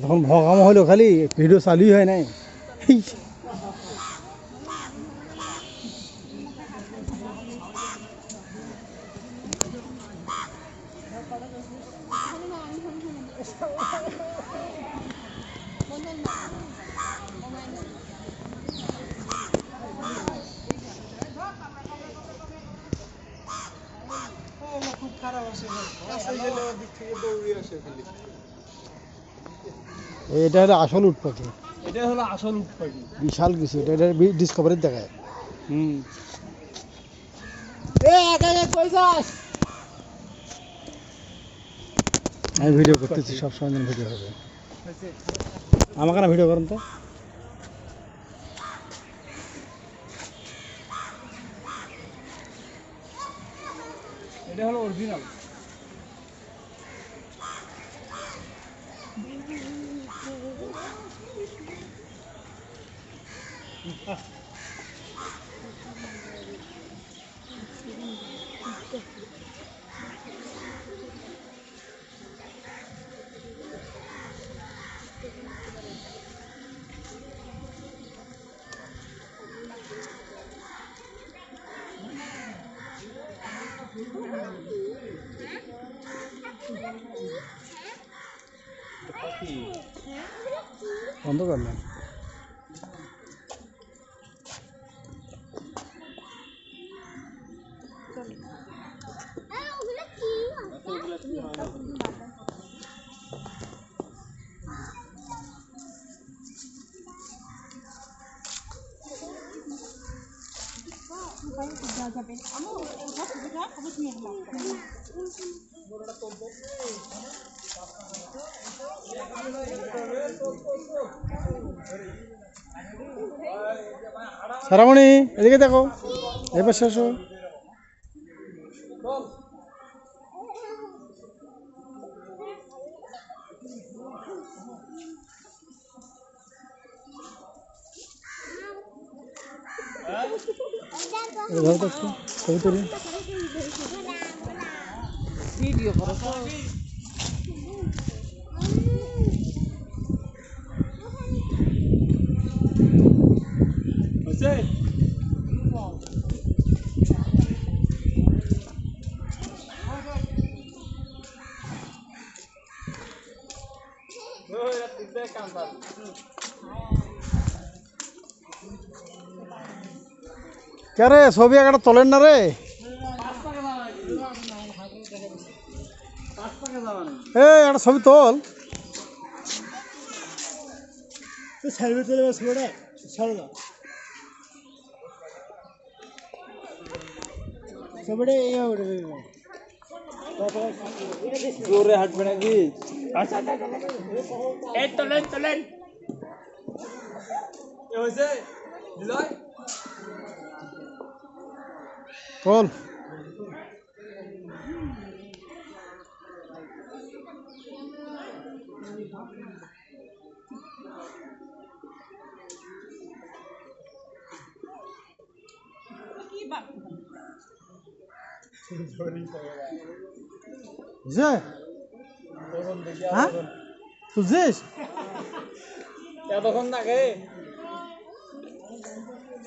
তখন ভগাম হলো খালি ভিডিও চালুই হয় নাই। খুব খারাপ আছে, কাছে গেলে ওর দিক থেকে দৌড়ে আসে খালি। এটা হলো আসল উট পাখি, এটা হলো আসল উট পাখি, বিশাল কিছু। এটা ডিসকভারির দেখায়। আমি ভিডিও করতেছি, সবসময় যেন ভিডিও হবে। আমাকে না ভিডিও করেন তো। এটা হলো অরিজিনাল। বন্ধ করলেন? সারামণি এদিকে দেখো, এবার শেষ। ছবি তুলি। ভিডিও করো কে রে, ছবি একটা তোলেন না রে? এই একটা ছবি তোল। জোরে হাঁটবে নাকি? আচ্ছা এই তোলেন তোলেন। এ হয়েছে দিলয় তোল। হ্যাঁ তুলছিস? এতক্ষণ থাকে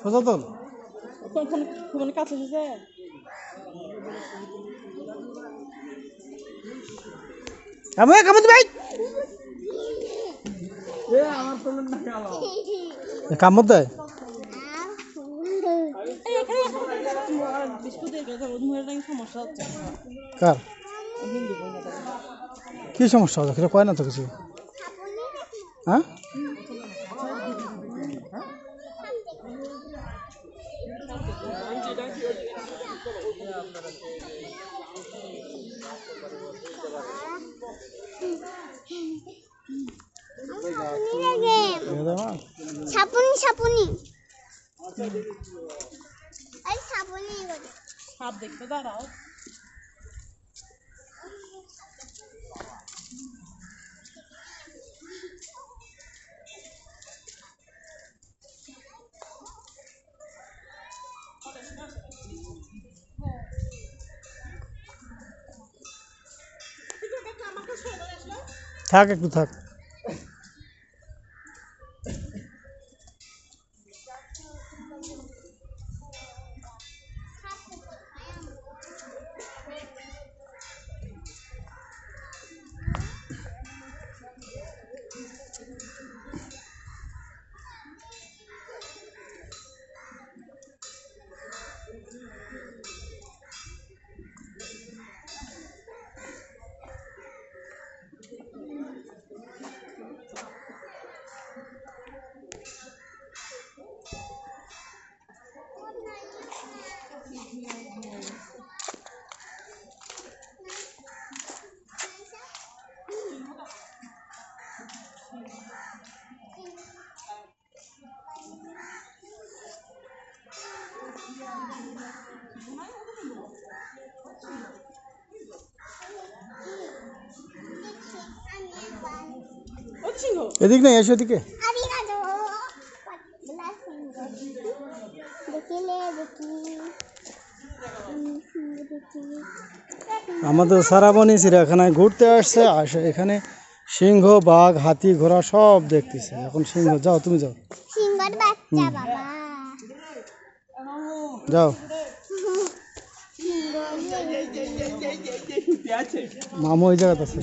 সোজা তোল। ফোন কাছে দিছে কামড় ভাই, আমার তোলেন না গেল। কামড় দেয়। সমস্যা হচ্ছে। কার কি সমস্যা হচ্ছে? সেটা কয় না তো কিছু। হ্যাঁ সাপুনি সাপুনি সাপুনি সাপ দেখতে দাঁড়াও। আমাকে থাক একটু থাক। ওই তো সিংহ। এদিক না এসো এদিকে। আমাদের সারাবনি চিড়িয়াখানায় ঘুরতে আসছে, এখানে সিংহ, বাঘ, হাতি, ঘোড়া সব দেখতেছে। এখন সিংহ, যাও তুমি যাও, সিংহর বাচ্চা বাবা। যাও। মামু ওই জায়গাতে আছে।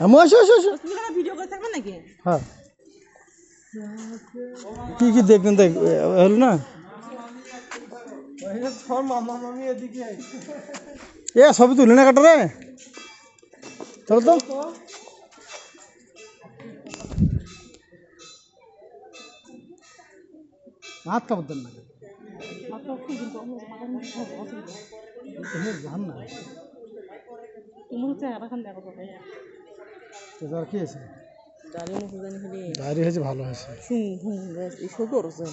মামু আসো আসো আসো। তুমি কেন ভিডিও করে থাকবে নাকি? হ্যাঁ, কি কি দেখবেন দেখ হলো না। মামা মামি এদিকে এ ছবি তুলে না কাটো রে, চলো তো। হাত কাপড় দেন না, জান না তুমি হচ্ছে এখন দেখো তো তো যার কি আছে, দাঁড়িয়ে মুখে জানি খালি ডায়েরি হয়েছে, ভালো হয়েছে। এসব করছে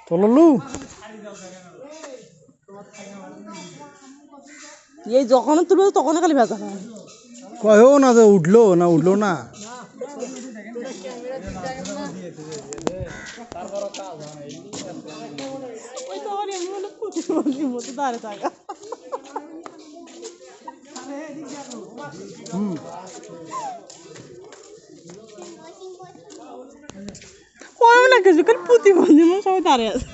চললু এই যখন তুলবে তখন খালি ভেজা হয়। কয়ও না যে উঠলো না উঠলো না। ওই তো আমার এমনি হলো প্রতিবন্ধীর মতো দাঁড়িয়ে থাকা। ওই না কিছু খালি প্রতিবন্ধীর মতো সবাই দাঁড়িয়ে আছে।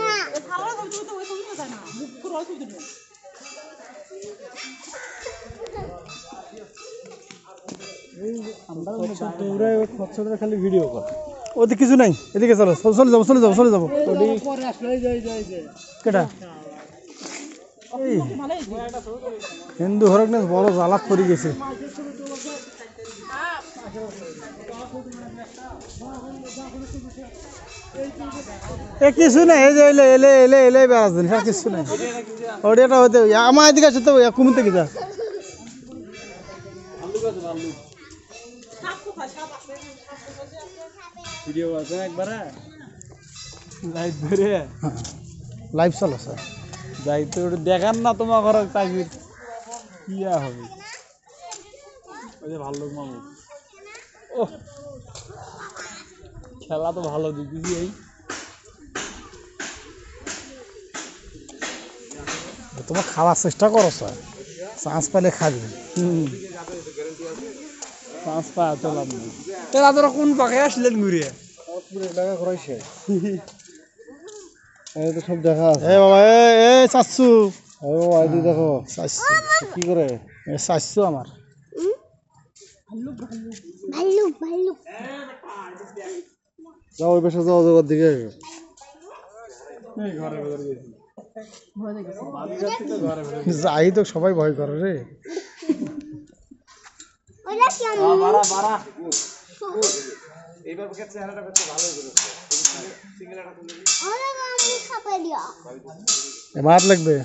না খাওয়া ছবি তুলতে ওই ছবি তোলা না, মুখ পুরো ছবি তুলবে। খালি ভিডিও কর, ওদিকে কিছু নাই, এদিকে চলো, চলে যাবো চলে যাবো চলে যাবো। কেটা এই হিন্দু হরক না বড় জ্বালাক করে গেছে। এ কিছু নাই, এই যে এলে এলে এলে এলে বেড়াস দিন, আর কিছু নাই। ওটা হইতে আমার এদিকে আছে তো, কুমিতে কি যা ভিডিও আছে একবারে লাইভ ধরে লাইভ চলো স্যার। যাই তো দেখান না তোমার ঘর চাকরির কি হবে। ওই যে ভালো মামু, ও খেলা তো ভালো দেখতেছি। এই তোমার খাওয়ার চেষ্টা করো স্যার, চান্স পেলে খাবি। পাঁচ পা তো লাভ নেই। এরা তোরা কোন পাখে আসলেন ঘুরে? সব দেখা আছে। এ বাবা এ এ চাচ্ছু, ও আইডি দেখো চাচ্ছু কি করে, এ চাচ্ছু আমার ভাল্লুক ভাল্লুক যাও ওই পাশে যাও, জগৎ দিকে ঘরের ভেতর গেছি, যাই তো সবাই ভয় করে রে। ওলা কি আমি বাড়া বাড়া ওলা আমি খাবে দিও মার লাগবে।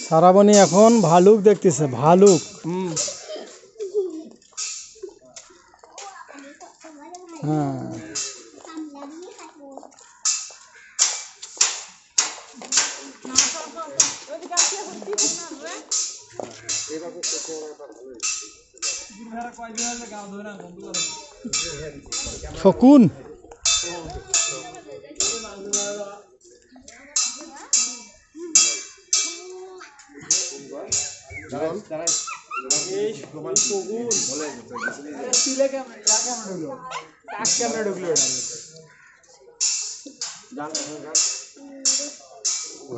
সারাবনি এখন ভালুক দেখতেছে, ভালুক। হ্যাঁ শকুন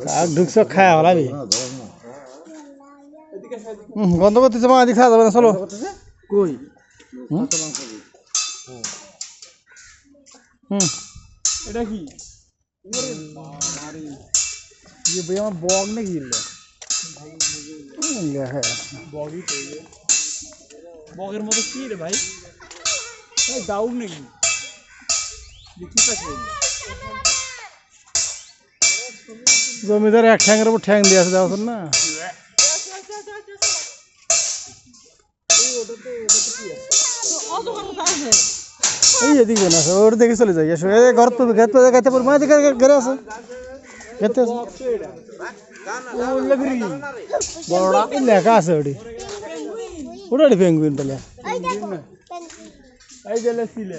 কাক ঢুকছো খায় হলাবি গন্ধ করতেছে মা এদিকে খাওয়া যাবে না চলো কই এটা কি আমার বগ নাকি বগই তো বগের মতো কি রে ভাই দাউড নাকি দেখি পাচ্ছি জমিদার এক ঠ্যাংয়ের উপর ঠ্যাং দিয়ে আছে দেখো না এই এদিকে না ওর দেখে চলে যাই এসো এই ঘর তো গাইতে পারবো এদিকে ঘরে আছে গাইতে আছে বড়টা লেখা আছে ওটি ওটা পেঙ্গুইন পেলে ওই দেখো এই গেলে ছিলে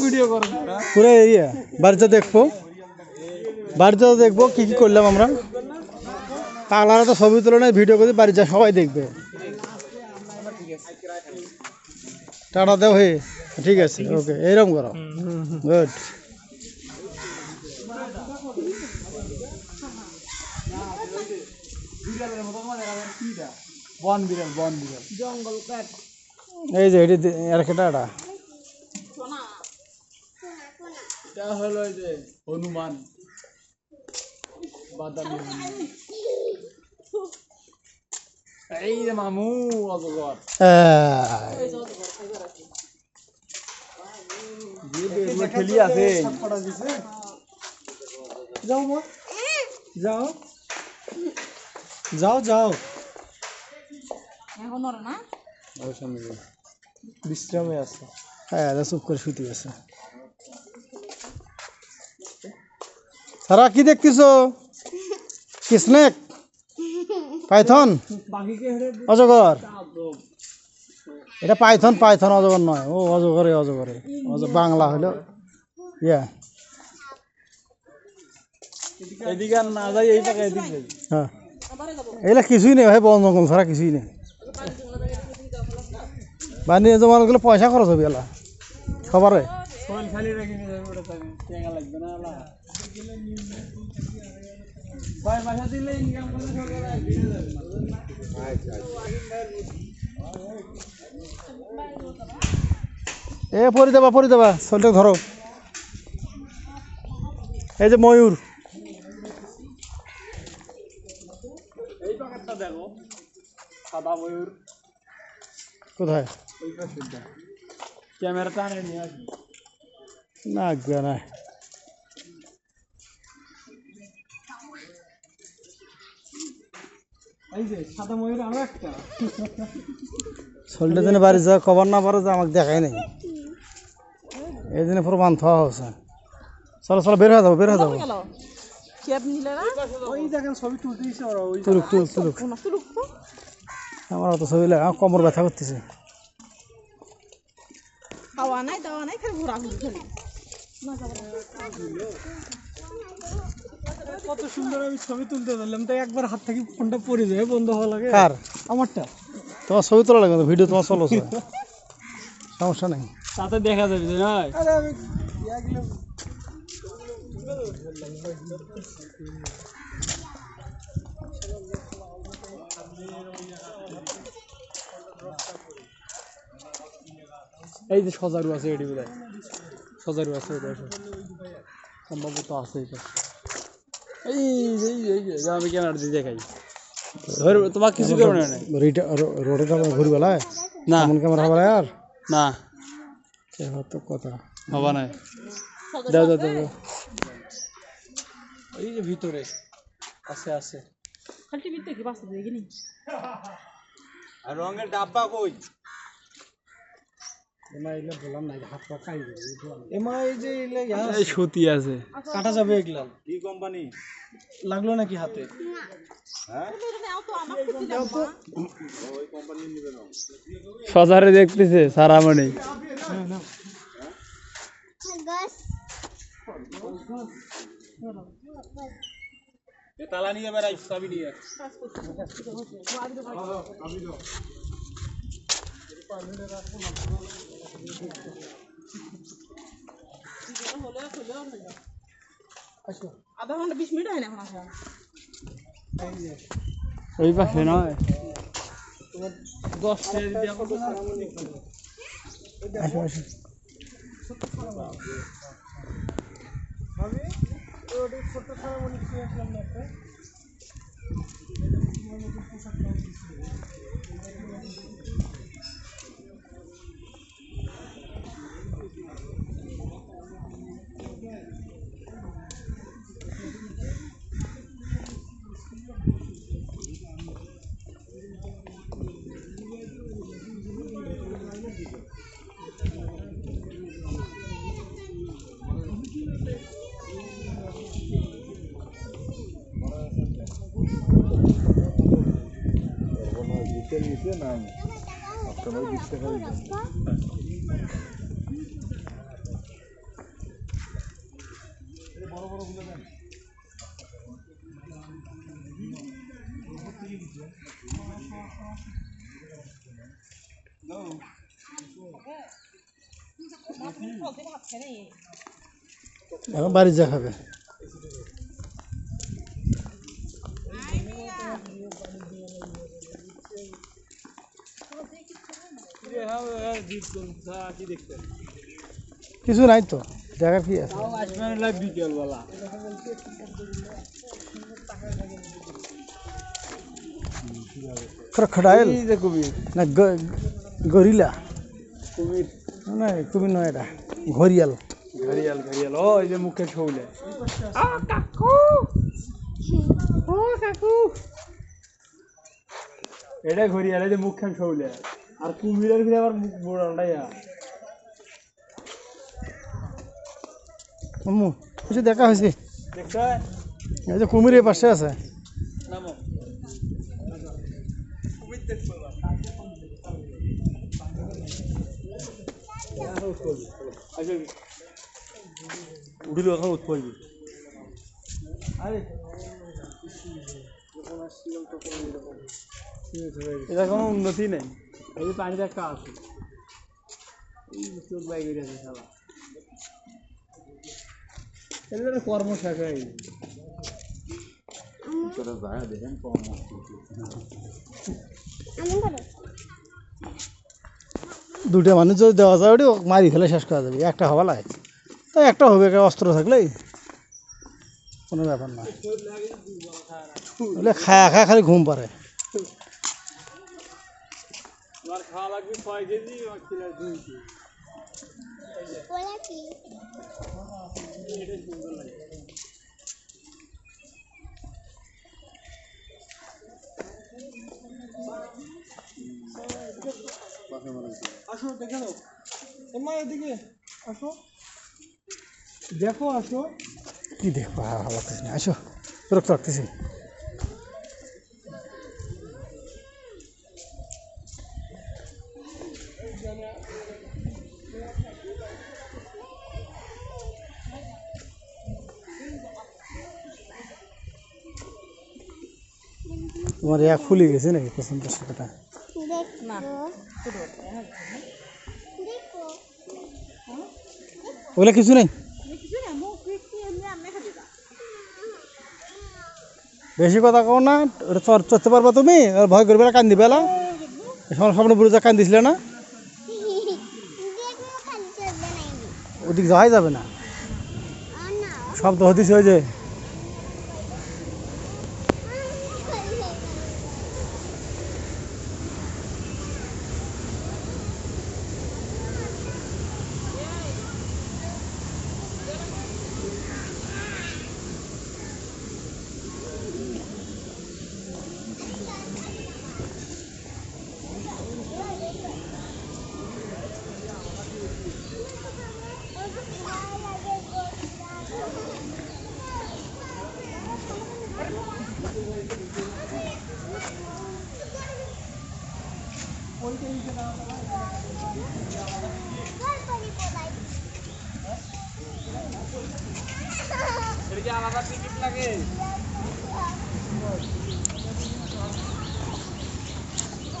ভিডিও করো পুরো এরিয়া বাড়িতে দেখবো কি কি করলাম আমরা পাগলারা তো ছবি তুলে নেয় ভিডিও করে বাড়ি যা সবাই দেখবে টাটা দেও হে ঠিক আছে ওকে এইরকম করো গুড বন বিড়াল এই যে এটি আর কেটা এটা হলো এই যে হনুমান বাদামি হনুমান। এই যে মামু অজগর খেলি আছে যাও মা যাও যাও যাও এখন ওরা না বিশ্রামে আছে হ্যাঁ চুপ করে শুতে আছে সারা কি দেখতেছো কি স্নেক পাইথন অজগর এটা পাইথন অজগর নয় ও অজগরে বাংলা হলো ইয়া এদিকে আর না যাই এই টাকা এদিকে যাই হ্যাঁ এগুলা কিছুই নেই ভাই বন জঙ্গল ছাড়া কিছুই নেই বানিয়ে জমা গেলে পয়সা খরচ হবে এলা সবারে শরীর খালি রেখে নিয়ে যাবে ওটা টাকা লাগবে না আলা ভাই মাসা দিলে ইনকাম করলে সরকার দিয়ে যাবে এ পরি দেবা শরীরটা ধরো এই যে ময়ূর এই প্যাকেটটা দেখো সাদা ময়ূর কোথায় ওই প্যাকেটটা ক্যামেরাটা আনে নিয়ে আসি না গিয়া না এই যে সাদা ময়ূর আরো একটা শরীরটা দিনে বাড়ি যাওয়া কবার না পারে যে আমাকে দেখাই নাই এই দিনে পুরো বান্ধ হচ্ছে চলো বের হয়ে যাবো গেল খেপ নিলে না ওই দেখেন ছবি তুলতে দিচ্ছে ওরা ওই তুলুক তুলুক তো আমার অত ছবি লাগে আমার কোমর ব্যথা করতেছে খাওয়া নাই দাওয়া নাই খালি ঘোরাঘুরি খালি কত সুন্দর আমি ছবি তুলতে পারলাম তাই একবার হাত থেকে ফোনটা পড়ে যায় বন্ধ হওয়া লাগে কার আমারটা তোমার ছবি তোলা লাগে ভিডিও তোমার চলো সমস্যা নেই তাতে দেখা যাবে যে নয় এই যে সজারু আছে এটি বোধ সজারু আছে এটা সম্ভবত আছে এটা এই যে আমি ক্যামেরা দিয়ে দেখাই তোমার কিছু করো না রোডে ঘুরি বেলায় না এমন ক্যামেরা হবে আর না তো কথা হবা নাই দাও এই যে ভিতরে আছে খালি টিভিতে কি বাসতে দেখিনি আর রঙের ডাব্বা কই এমা এই যে এই সুতি আছে কাটা যাবে এগুলা কি কোম্পানি লাগলো নাকি হাতে সজারে দেখতেছে সারামণি গাছ তালা নিয়ে বেড়াই চাবি নিয়ে আধা ঘন্টা 20 মিনিট হয় না এখন আসা ওই পাশে নয় আসো আসো এখন বাড়ি যা খাবে কিছু নাই তো দেখার কি আছে বিকেল বেলা খড়াইল কুমির না গরিলা কুমির না কুমির নয় এটা ঘরিয়াল ঘড়িয়াল ঘড়িয়াল ও এই যে মুখে ছৌলে এটা ঘড়িয়াল এই যে মুখে ছৌলে আর কুমিরের ভিতরে আবার মুখ মোড়াটাই আম্মু কিছু দেখা হয়েছে দেখছো এই যে কুমির এই পাশে আছে নামো উঠিল এখন উৎপলবি এটা কোনো উন্নতি নেই এই যে পানিতে একটা আছে এই চোখ বাই করে আছে সালা এদের কর্ম শেষ হয়ে গেছে দুটা মানুষ যদি দেওয়া যায় ওটি মারি ফেলে শেষ করা যাবে একটা হওয়া লাগে তো একটা হবে একটা অস্ত্র থাকলেই কোনো ব্যাপার না বলে খায়া খায়া খালি ঘুম পারে তোমার খাওয়া লাগবে 6 কেজি আর ছিল 2 কেজি ওলা কি আসো দেখে নাও এমা এদিকে আসো দেখো আসো কি দেখো ভালো লাগতেছে না আসো রক্ত রাখতেছি তোমার ইয়া খুলে গেছে নাকি পছন্দ সেটা দেখো ওগুলা কিছু নেই বেশি কথা কও না ওটা চড়তে পারবা তুমি আর ভয় করবে না কান্দি পেলা সামনে বুড়ো যা কান্দিছিলে না দেখো খালি চলবে না ওদিক যাওয়াই যাবে না না শব্দ হতেছে ওই যে কি আলাদা টিকিট লাগে?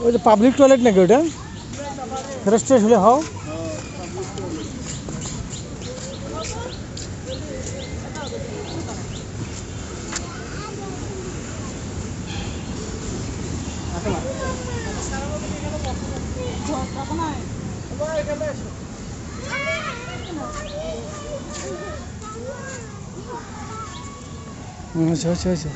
ওই যে পাবলিক টয়লেট নাকি ওটা ফ্রেশ ট্রেশ হলে হও আচ্ছা আচ্ছা আচ্ছা